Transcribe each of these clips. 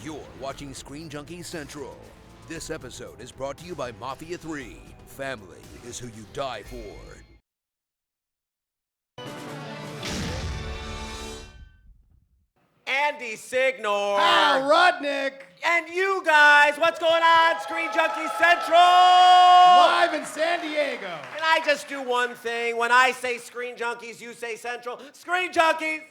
You're watching Screen Junkies Central. This episode is brought to you by Mafia 3. Family is who you die for. Andy Signor. Al Rudnick. And you guys, what's going on? Screen Junkies Central. Live in San Diego. Can I just do one thing? When I say Screen Junkies, you say Central. Screen Junkies. Central.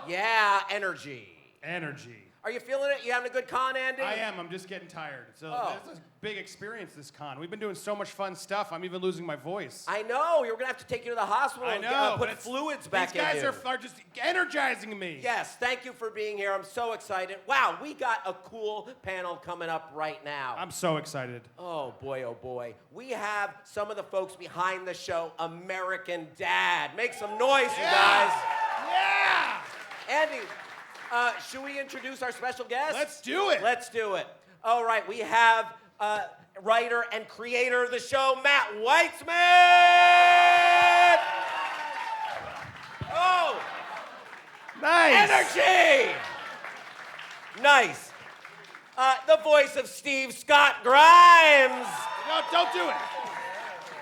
Yeah, energy. Energy. Are you feeling it? You having a good con, Andy? I am. I'm just getting tired. This is a big experience, this con. We've been doing so much fun stuff. I'm even losing my voice. I know. You're going to have to take you to the hospital I and know, put fluids back in you. These guys are just energizing me. Yes, thank you for being here. I'm so excited. Wow, we got a cool panel coming up right now. I'm so excited. Oh boy. We have some of the folks behind the show, American Dad. Make some noise, you guys. Yeah! Andy, should we introduce our special guest? Let's do it. Let's do it. All right, we have writer and creator of the show, Matt WEITZMAN. Oh, Nice. energy. Nice. The voice of Steve Scott Grimes. No, don't do it.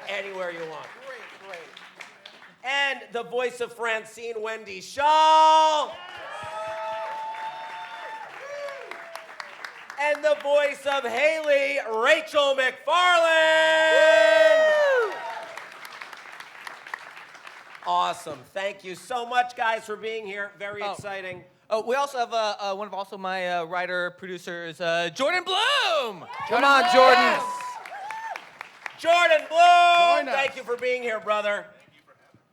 Anywhere you want. Great. And the voice of Francine, Wendy Schaal. And the voice of Haley, RACHAEL MacFarlane. Awesome. Thank you so much, guys, for being here. Very exciting. Oh, we also have one of my writer producers, Jordan Bloom. Come on, Jordan. Yes. Jordan Bloom. Join us. Thank you for being here, brother.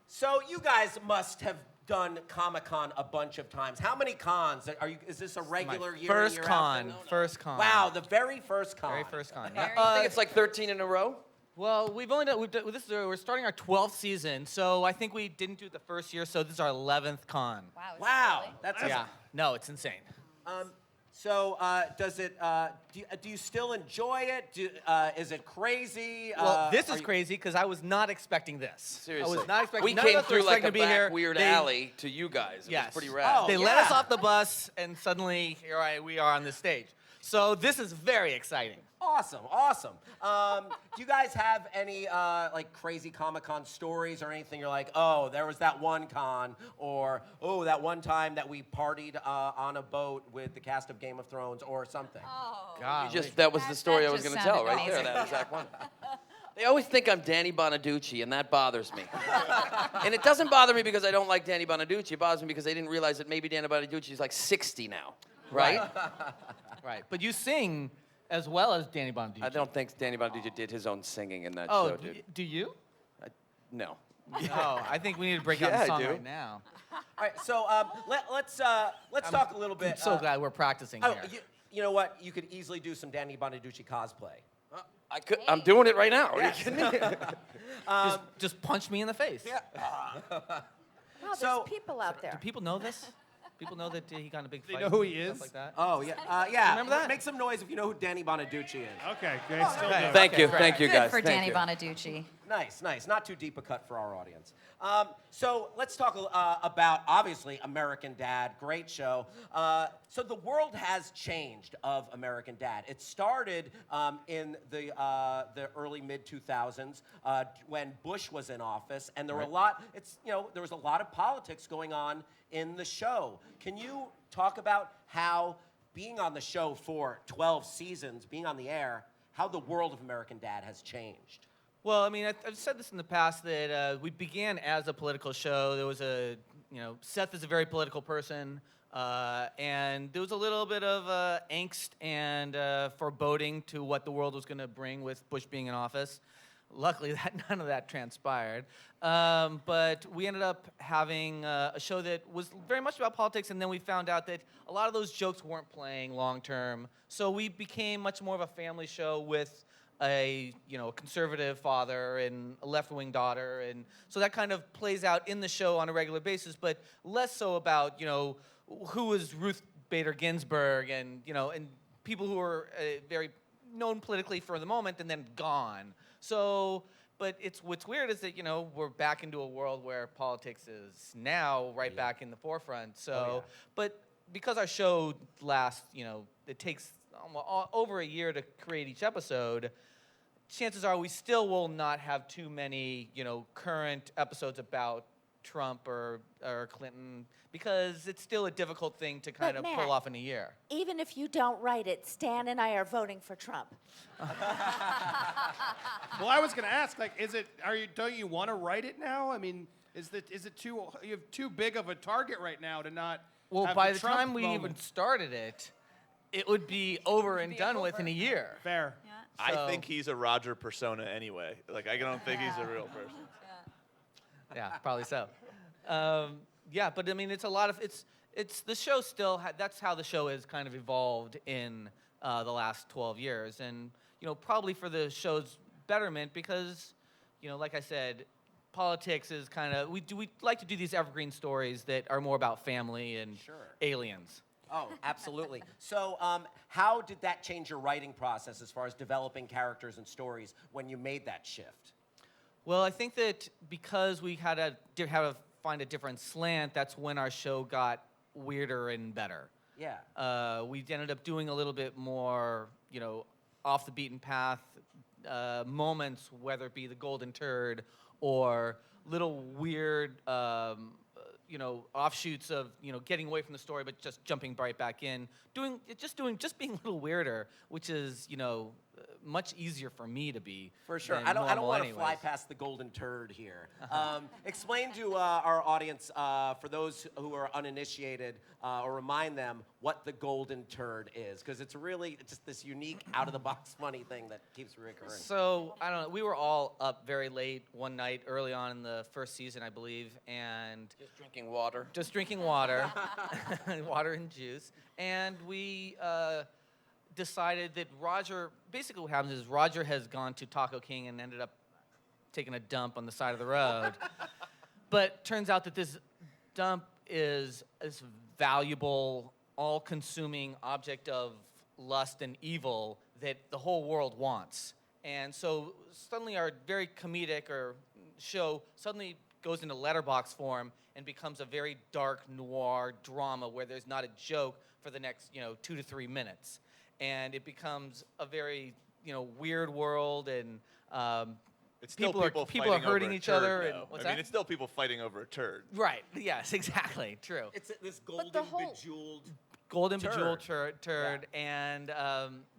So you guys must have done Comic-Con a bunch of times. How many cons? Is this a regular year? First con. First con. Wow, the very first con. Very first con. I think it's like 13 in a row. Well, we're starting our 12th season, so I think we didn't do it the first year, so this is our 11th con. Wow, that's Yeah. No, it's insane. So, does it? Do you still enjoy it? Is it crazy? Well, this is crazy because I was not expecting this. Seriously. I was not expecting. We none of came us were through like expecting a to be here. back weird alley to you guys. It Yes. was pretty rad. Oh. They let us yeah. off the bus, and suddenly we are on the stage. So this is very exciting. Awesome. Do you guys have any like crazy Comic-Con stories or anything? You're like, oh, there was that one con, or oh, that one time that we partied on a boat with the cast of Game of Thrones, or something. Oh. God. That was the story I was just going to tell sounded right there, amazing. that exact one. They always think I'm Danny Bonaducci, and that bothers me. And it doesn't bother me because I don't like Danny Bonaducci. It bothers me because they didn't realize that maybe Danny Bonaducci is like 60 now, right? Right, but you sing as well as Danny Bonaducci. I don't think Danny Bonaducci did his own singing in that Oh, show, dude. do you? No. No, I think we need to break out Yeah, the I song do. right now. All right, so let's talk a little bit. I'm so glad we're practicing Oh, here. you know what? You could easily do some Danny Bonaducci cosplay. I'm doing it right now. Yes. Are you kidding me? Just punch me in the face. Yeah. Wow, there's So- people out there. Do people know this? People know that he got in a big fight. They know who he and is? Stuff like that. Oh yeah, yeah. Remember that? Make some noise if you know who Danny Bonaducci is. Okay, great. Still okay. do. Thank you, great. thank you, Good guys. for Thank Danny you. Bonaducci. Nice. Not too deep a cut for our audience. So let's talk about, obviously, American Dad. Great show. So the world has changed of American Dad. It started in the early mid-2000s when Bush was in office, and there were there was a lot of politics going on in the show. Can you talk about how being on the show for 12 seasons, being on the air, how the world of American Dad has changed? Well, I mean, I've said this in the past that we began as a political show. There was Seth is a very political person, and there was a little bit of angst and foreboding to what the world was going to bring with Bush being in office. Luckily, none of that transpired. But we ended up having a show that was very much about politics, and then we found out that a lot of those jokes weren't playing long term. So we became much more of a family show with a conservative father and a left-wing daughter, and so that kind of plays out in the show on a regular basis, but less so about who was Ruth Bader Ginsburg and and people who were very known politically for the moment and then gone. So, but what's weird is that we're back into a world where politics is now back in the forefront. So, but because our show lasts, it takes over a year to create each episode, chances are we still will not have too many, current episodes about Trump or Clinton, because it's still a difficult thing to kind But of Matt, pull off in a year. Even if you don't write it, Stan and I are voting for Trump. Well, I was gonna ask, like, don't you want to write it now? I mean, is it too, you have too big of a target right now to not Well, have by the the Trump time we moment? even started it, it would be over and done with in a year. Fair. I So- think he's a Roger persona anyway. Like, I don't think he's a real person. Yeah, probably so. Yeah, but I mean, it's a lot of it's the show still. That's how the show has kind of evolved in the last 12 years, and probably for the show's betterment, because like I said, politics is kind of we like to do these evergreen stories that are more about family and aliens. Oh, absolutely. So, how did that change your writing process as far as developing characters and stories when you made that shift? Well, I think that because we had to find a different slant, that's when our show got weirder and better. Yeah. We ended up doing a little bit more, off the beaten path moments, whether it be the golden turd or little weird, offshoots of, getting away from the story but just jumping right back in, just being a little weirder, which is, much easier for me to be. For sure. than I don't normal want to fly anyways. past the golden turd here. Explain to our audience, for those who are uninitiated, or remind them what the golden turd is, because it's really just this unique, out-of-the-box funny thing that keeps recurring. So, I don't know, we were all up very late one night early on in the first season, I believe, and Just drinking water. just drinking water, water and juice, and we decided that basically what happens is Roger has gone to Taco King and ended up taking a dump on the side of the road. But turns out that this dump is this valuable, all-consuming object of lust and evil that the whole world wants. And so suddenly our very comedic show suddenly goes into letterbox form and becomes a very dark noir drama where there's not a joke for the next 2 to 3 minutes. And it becomes a very weird world, and It's still people are fighting hurting over a each turd, other. though. And what's I mean, that? it's still people fighting over a turd. Right. Yes. Exactly. True. It's this golden, the whole- bejeweled... Golden Turd. bejeweled turd, and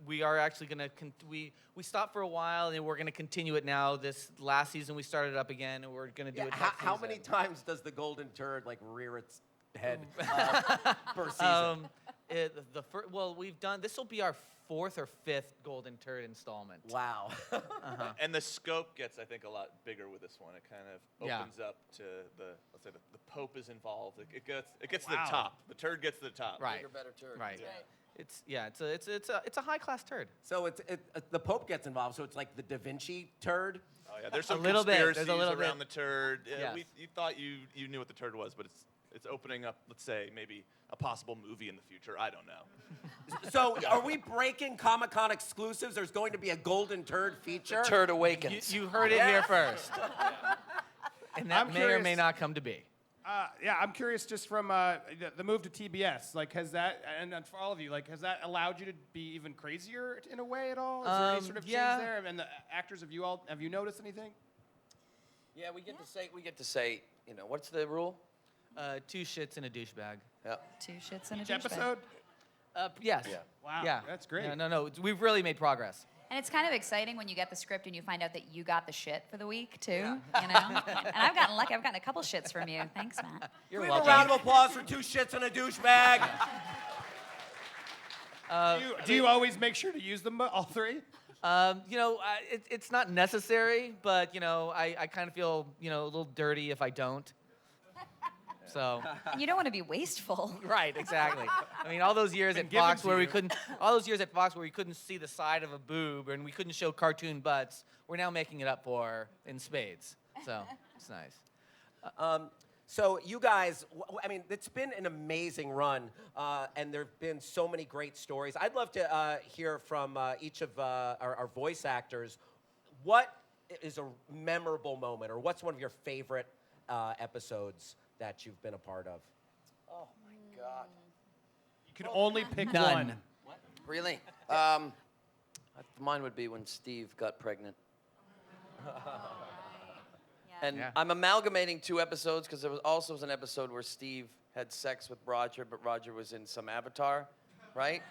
we are actually gonna we stopped for a while, and we're gonna continue it now. This last season we started it up again, and we're gonna do Yeah, it. how next many season. times does the golden turd rear its head per season? Well, we've done. This will be our 4th or 5th golden turd installment. Wow. And the scope gets, I think, a lot bigger with this one. It kind of Yeah. opens up to let's say the Pope is involved. It gets to Wow. the top. The turd gets to the top. Right. Bigger, better turd. Right. Yeah. It's a high class turd. So the Pope gets involved, so it's like the Da Vinci turd? Oh yeah, there's some little bit. There's a conspiracies little around bit. the turd. Yeah, Yes. you thought you knew what the turd was, but it's opening up, let's say, maybe a possible movie in the future. I don't know. So are we breaking Comic-Con exclusives? There's going to be a golden turd feature? Turd awakens. You heard it here first. And that I'm may or may curious- not come to be. Yeah, I'm curious just from the move to TBS, like has that, and for all of you, like has that allowed you to be even crazier in a way at all? Is there any sort of yeah. change there? And the actors, have you noticed anything? Yeah, we get to say, what's the rule? 2 shits and a douchebag. Yeah. 2 shits and a Each douchebag. episode? Yes. Yeah. Wow, Yeah. that's great. Yeah, no, we've really made progress. And it's kind of exciting when you get the script and you find out that you got the shit for the week too, And I've gotten lucky. I've gotten a couple shits from you. Thanks, Matt. You're Can we have a welcome. round of applause for 2 shits and a douchebag? Do you always make sure to use them, all 3? It's not necessary, but I kind of feel a little dirty if I don't. So. You don't want to be wasteful. Right, exactly. I mean, all those years Been at given Fox to where we you. couldn't, see the side of a boob and we couldn't show cartoon butts, we're now making it up for in spades. So it's nice. So you guys, I mean, it's been an amazing run, and there have been so many great stories. I'd love to hear from each of our voice actors. What is a memorable moment, or what's one of your favorite episodes that you've been a part of? Oh my God. could only pick None. one. Really? Mine would be when Steve got pregnant. And Yeah. I'm amalgamating 2 episodes because there was also an episode where Steve had sex with Roger, but Roger was in some avatar, right?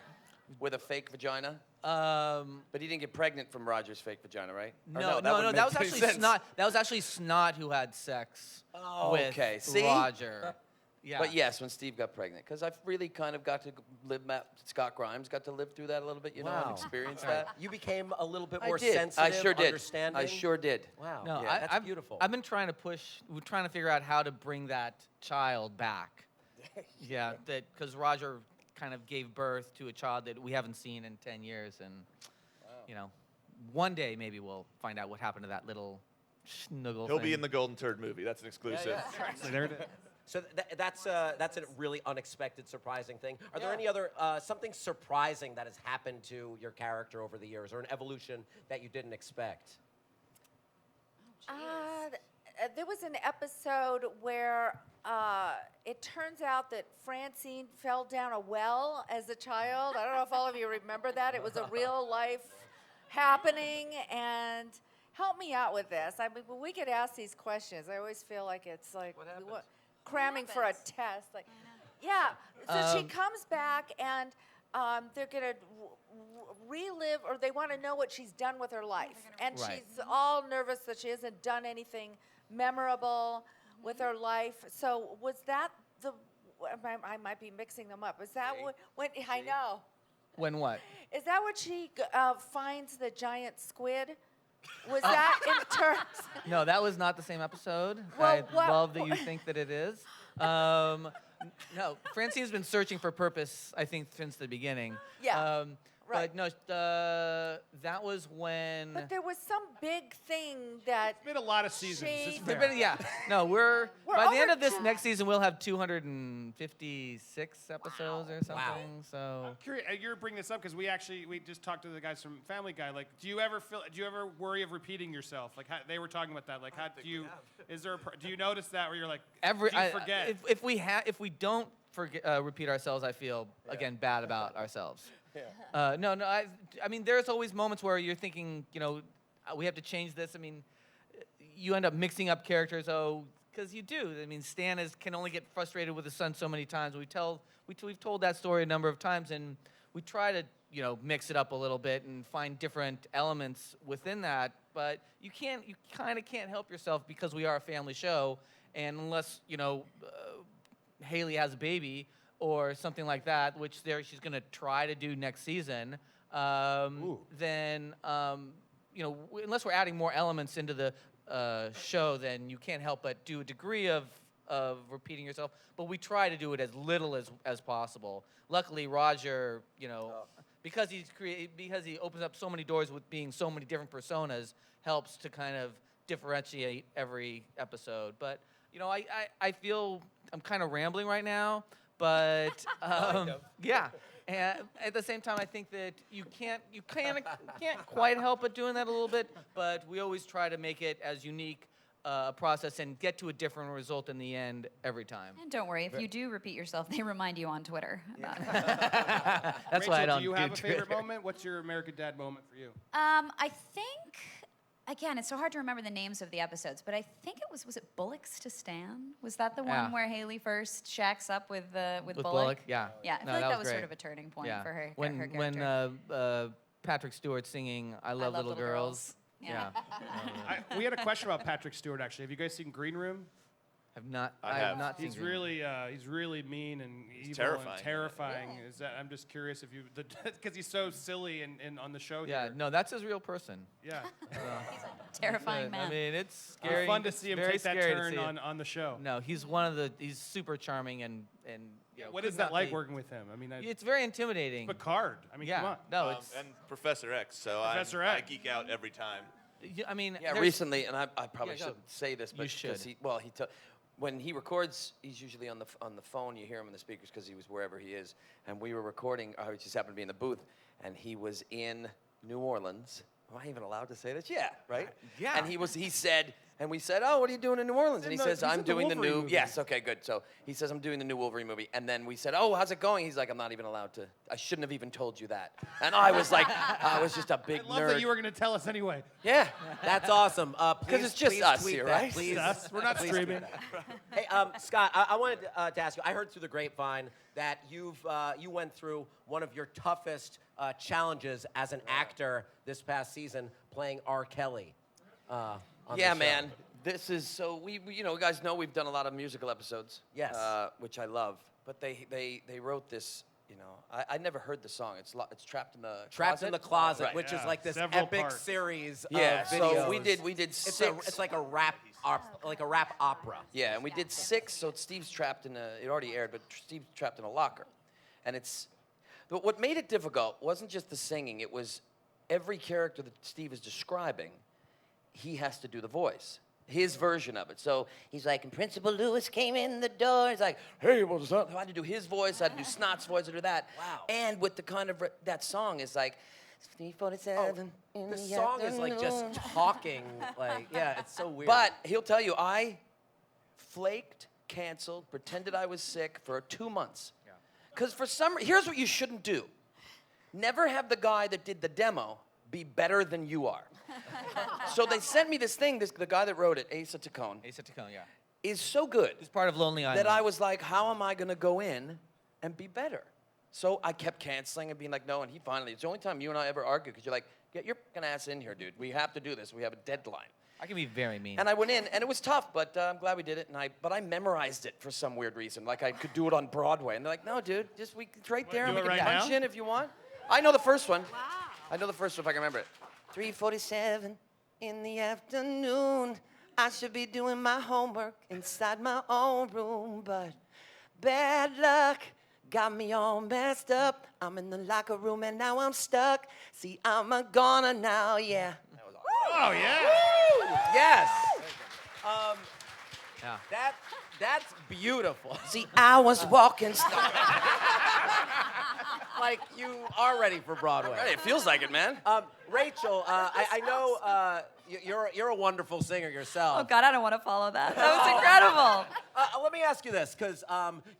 With a fake vagina. But he didn't get pregnant from Roger's fake vagina, right? Or No, wouldn't that make was any actually sense. Snot. That was actually Snot who had sex with okay. See? Roger. Yeah. But yes, when Steve got pregnant, because I've really kind of got to live. Scott Grimes got to live through that a little bit, you know, and Wow. experience that. You became a little bit I more did. sensitive, I sure did. understanding. I sure did. Wow. No, Yeah. That's I've, beautiful. I've been trying to we're trying to figure out how to bring that child back. Yeah, because Roger kind of gave birth to a child that we haven't seen in 10 years. And, you know, one day maybe we'll find out what happened to that little snuggle He'll thing. be in the Golden Turd movie. That's an exclusive. So there it is. So that's a really unexpected, surprising thing. Are there any other something surprising that has happened to your character over the years, or an evolution that you didn't expect? There was an episode where it turns out that Francine fell down a well as a child. I don't know if all of you remember that. It was a real life happening. And help me out with this. I mean, when we get asked these questions, I always feel like it's like cramming for a test. Like, yeah. So she comes back and they're gonna relive, or they want to know what she's done with her life, and Right. she's all nervous that she hasn't done anything memorable with her life. So was that the? I might be mixing them up. Is that when I know? When what? Is that when she finds the giant squid? Was that in terms? No, that was not the same episode. Well, I love that you think that it is. No, Francine's been searching for purpose, I think, since the beginning. Yeah, right. But no, that was when. But there was some big thing that. It's been a lot of seasons. She- It's There've fair. been- yeah. No, we're by the end over of this two- next season, we'll have 256 episodes or something. So. Curious, you're bringing this up because we just talked to the guys from Family Guy. Like, do you ever worry of repeating yourself? Like, they were talking about that. Like, how do you? Is there? Do you notice that where you're like, do you forget? If we don't forget repeat ourselves, I feel again bad about ourselves. No. I mean, there's always moments where you're thinking, you know, we have to change this. I mean, you end up mixing up characters. Because you do. I mean, Stan can only get frustrated with his son so many times. We've told that story a number of times, and we try to, you know, mix it up a little bit and find different elements within that. But you kind of can't help yourself because we are a family show, and unless, you know, Haley has a baby or something like that, which she's going to try to do next season, then, you know, unless we're adding more elements into the show, then you can't help but do a degree of repeating yourself. But we try to do it as little as possible. Luckily, Roger, you know, because he opens up so many doors with being so many different personas, helps to kind of differentiate every episode. But, you know, I feel I'm kind of rambling right now, but yeah. And at the same time, I think that you can't quite help but doing that a little bit, but we always try to make it as unique a process and get to a different result in the end every time. And don't worry, if you do repeat yourself, they remind you on Twitter about it. That's Rachel, why I don't do you have a Twitter. favorite moment? What's your American Dad moment for you? I think, again, it's so hard to remember the names of the episodes, but I think was it Bullocks to Stan? Was that the one Yeah. where Haley first shacks up with With Bullock? Bullock, yeah. Yeah, I feel No, like that was was sort great. of a turning point Yeah. for her When character. Patrick Stewart singing "I Love Little Girls." Yeah. We had a question about Patrick Stewart actually. Have you guys seen Green Room? I I have. have not seen He's Green Room. he's really mean and evil terrifying. and terrifying. Is that? I'm just curious if you, because he's so silly and on the show Yeah, here. no, that's his real person. Yeah. Terrifying man. I mean, it's It's scary. fun to it's see him very take that scary to turn see it. on the show. No, he's super charming and you know, What could is that not like be- working with him? I mean, It's very intimidating. Picard. I mean, come Yeah, on. no, it's. And Professor X, so Professor I X. geek out every time. I mean, Yeah, there's- recently, and I probably Yeah, go. shouldn't say this, but You should. when he records, he's usually on the phone. You hear him in the speakers because he was wherever he is. And we were recording. I just happened to be in the booth, and he was in New Orleans. Am I even allowed to say this? Yeah, right. Yeah. And he said, And we said, oh, what are you doing in New Orleans? And he says, he's I'm in the doing the Wolverine new, movie. yes, okay, good. So he says, I'm doing the new Wolverine movie. And then we said, oh, how's it going? He's like, I'm not even allowed to, I shouldn't have even told you that. And I was like, I was just a big I love nerd. that you were going to tell us anyway. Yeah. That's awesome. Because it's just please us tweet here, that, right? Please. Us. We're not streaming. Hey, Scott, I wanted to ask you. I heard through the grapevine that you went through one of your toughest challenges as an actor this past season, playing R. Kelly. On Yeah, the show. man. This is, so we, you know, you guys know we've done a lot of musical episodes. Yes. Which I love. But they wrote this, you know, I never heard the song. It's Trapped in the Trapped Closet. in the Closet, Right. which is like this Several epic parts. series Yeah, of videos. so we did It's six. it's like a rap opera. Yeah, and we did 6, so Steve's trapped in it already aired, but Steve's trapped in a locker. And but what made it difficult wasn't just the singing, it was every character that Steve is describing, he has to do the voice. His version of it. So he's like, and Principal Lewis came in the door. He's like, hey, what's up? I had to do his voice. I had to do Snot's voice. I had to do that. Wow. And with the kind of, that song is like, 3:47 in The the song is like just afternoon. talking, like, yeah, it's so weird. But he'll tell you, I flaked, canceled, pretended I was sick for 2 months. Because here's what you shouldn't do. Never have the guy that did the demo be better than you are. So they sent me this thing, the guy that wrote it, Asa Taccone, Asa Taccone, yeah. is so good It's part of Lonely Island. that I was like, how am I gonna go in and be better? So I kept canceling and being like, no, and he finally, it's the only time you and I ever argue, because you're like, get your fucking ass in here, dude. We have to do this. We have a deadline. I can be very mean. And I went in, and it was tough, but I'm glad we did it. But I memorized it for some weird reason, like I could do it on Broadway. And they're like, no, dude, it's right there, and do we it can right punch now? in if you want. I know the first one. Wow. I know the first one if I can remember it. 3:47 in the afternoon. I should be doing my homework inside my own room, but bad luck got me all messed up. I'm in the locker room and now I'm stuck. See, I'm a goner now, yeah. That was awesome. Oh, yeah. yes. Yeah. That's beautiful. See, I was walking. Like, you are ready for Broadway. Right, it feels like it, man. Rachel, I know you're a wonderful singer yourself. Oh God, I don't want to follow that. That was incredible. Let me ask you this, because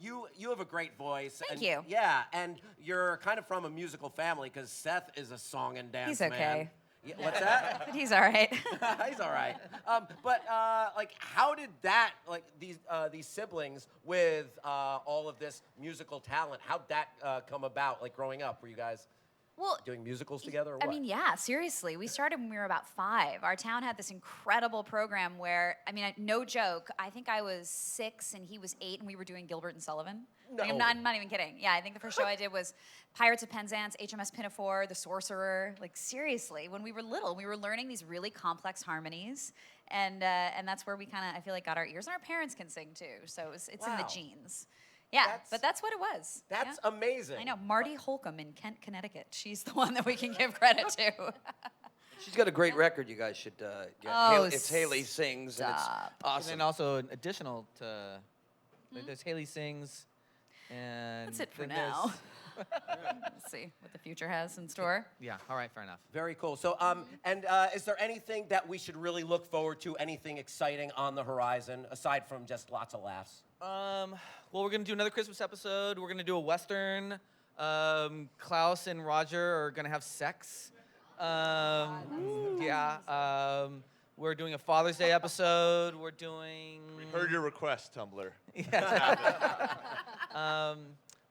you have a great voice. Thank and, you. Yeah, and you're kind of from a musical family, because Seth is a song and dance He's man. okay. Yeah, what's that? But he's all right. He's all right. But like, how did that, like, these siblings with all of this musical talent, how'd that come about? Like, growing up, were you guys Well, doing musicals together, or I what? mean, yeah, seriously. We started when we were about 5. Our town had this incredible program where, I mean, no joke, I think I was 6 and he was 8 and we were doing Gilbert and Sullivan. No. Like, I'm not even kidding. Yeah, I think the first show I did was Pirates of Penzance, HMS Pinafore, The Sorcerer. Like, seriously, when we were little, we were learning these really complex harmonies. And that's where we kind of, I feel like, got our ears. And our parents can sing too, so it's in the Wow. genes. Yeah, but that's what it was. That's yeah. amazing. I know. Marty Holcomb in Kent, Connecticut. She's the one that we can give credit to. She's got a great record you guys should get. Oh, It's Haley Sings, and it's stop. And awesome. then also an additional to, there's Haley Sings, and That's it for then there's- now. Let's see what the future has in store. Yeah, all right, fair enough. Very cool. So, and is there anything that we should really look forward to? Anything exciting on the horizon aside from just lots of laughs? Well, we're gonna do another Christmas episode. We're gonna do a Western. Klaus and Roger are gonna have sex. Yeah. We're doing a Father's Day episode. We're doing. We heard your request, Tumblr.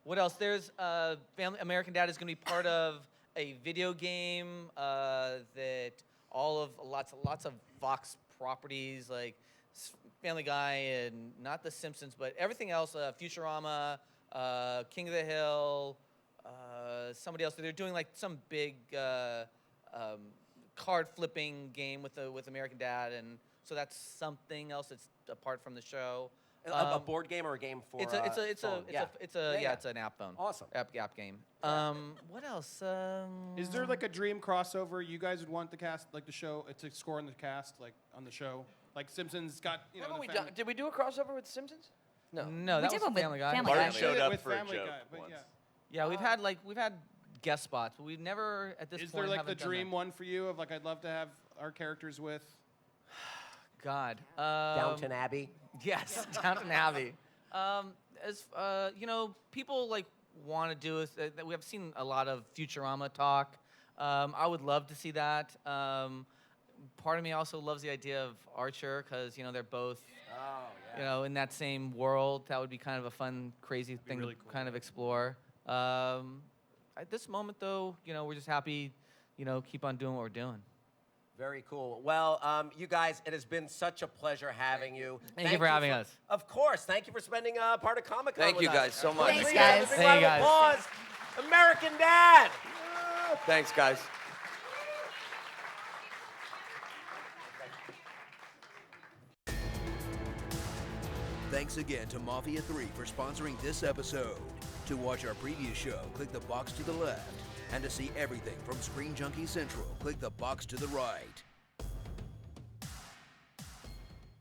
What else? There's American Dad is going to be part of a video game that lots of Fox properties like Family Guy and not The Simpsons, but everything else. Futurama, King of the Hill, somebody else. They're doing like some big card flipping game with American Dad, and so that's something else that's apart from the show. A board game or a game for? It's phone? it's an app phone. Awesome. App game. What else? Is there like a dream crossover you guys would want the cast, like the show, to score in the cast, like on the show? Like Simpsons got, you know, Haven't the we family. done, did we do a crossover with Simpsons? No. No, We that did was one with Family Guy. Family Martin Guy. showed up With for a Family joke Guy, but once. yeah. Yeah, we've had guest spots, but we've never at this Is point there like the haven't done dream that. one for you of like I'd love to have our characters with? God. Downton Abbey. Yes, Downton Abbey. You know, people like want to do is we have seen a lot of Futurama talk. I would love to see that. Part of me also loves the idea of Archer because you know they're both you know in that same world. That would be kind of a fun, crazy thing really to cool, kind of explore. At this moment, though, you know, we're just happy, you know, keep on doing what we're doing. Very cool. Well, you guys, it has been such a pleasure having you. Thank you for having us. Of course. Thank you for spending part of Comic-Con Thank with you us. guys so much. Thanks, Please, guys. a big Thank round you, of guys. applause. American Dad. Thanks, guys. Thanks again to Mafia 3 for sponsoring this episode. To watch our previous show, click the box to the left. And to see everything from Screen Junkies Central, click the box to the right.